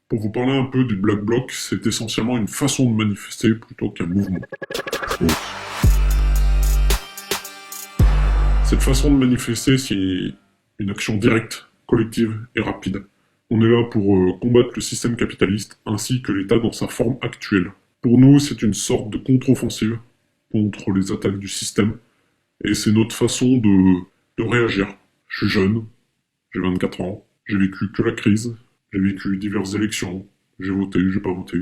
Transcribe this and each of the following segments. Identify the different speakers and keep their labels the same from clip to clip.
Speaker 1: Pour vous parler un peu du Black Bloc, c'est essentiellement une façon de manifester plutôt qu'un mouvement. Cette façon de manifester, c'est une action directe, collective et rapide. On est là pour combattre le système capitaliste ainsi que l'État dans sa forme actuelle. Pour nous, c'est une sorte de contre-offensive contre les attaques du système et c'est notre façon de réagir. Je suis jeune, j'ai 24 ans, j'ai vécu que la crise, j'ai vécu diverses élections, j'ai voté, j'ai pas voté,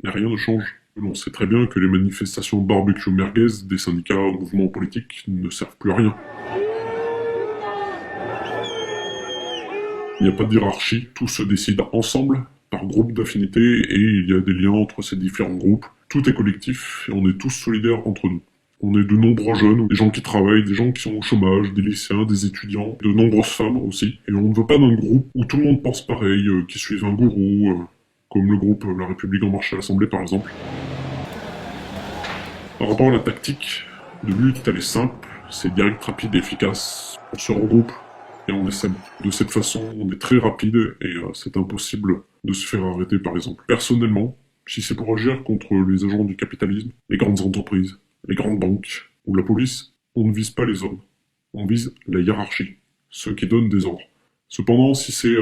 Speaker 1: mais rien ne change. On sait très bien que les manifestations barbecue merguez des syndicats ou mouvements politiques ne servent plus à rien. Il n'y a pas de hiérarchie, tout se décide ensemble, par groupe d'affinité, et il y a des liens entre ces différents groupes. Tout est collectif, et on est tous solidaires entre nous. On est de nombreux jeunes, des gens qui travaillent, des gens qui sont au chômage, des lycéens, des étudiants, de nombreuses femmes aussi. Et on ne veut pas d'un groupe où tout le monde pense pareil, qui suive un gourou, comme le groupe La République En Marche à l'Assemblée par exemple. Par rapport à la tactique de lutte, elle est simple, c'est direct, rapide et efficace. On se regroupe et on essaie. De cette façon, on est très rapide et c'est impossible de se faire arrêter par exemple. Personnellement, si c'est pour agir contre les agents du capitalisme, les grandes entreprises, les grandes banques ou la police, on ne vise pas les hommes. On vise la hiérarchie, ceux qui donnent des ordres. Cependant, si c'est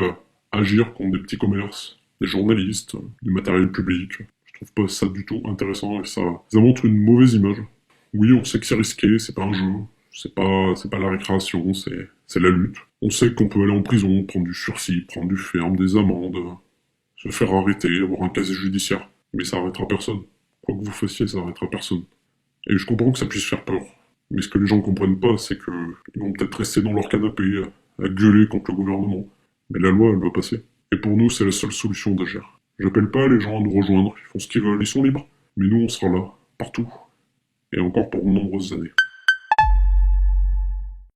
Speaker 1: agir contre des petits commerces, des journalistes, du matériel public, je trouve pas ça du tout intéressant et ça montre une mauvaise image. Oui, on sait que c'est risqué, c'est pas un jeu, c'est pas la récréation, c'est la lutte. On sait qu'on peut aller en prison, prendre du sursis, prendre du ferme, des amendes, se faire arrêter, avoir un casier judiciaire. Mais ça arrêtera personne. Quoi que vous fassiez, ça arrêtera personne. Et je comprends que ça puisse faire peur. Mais ce que les gens comprennent pas, c'est que ils vont peut-être rester dans leur canapé, à gueuler contre le gouvernement. Mais la loi, elle va passer. Et pour nous, c'est la seule solution d'agir. J'appelle pas les gens à nous rejoindre, ils font ce qu'ils veulent, ils sont libres. Mais nous, on sera là, partout. Et encore pour de nombreuses années.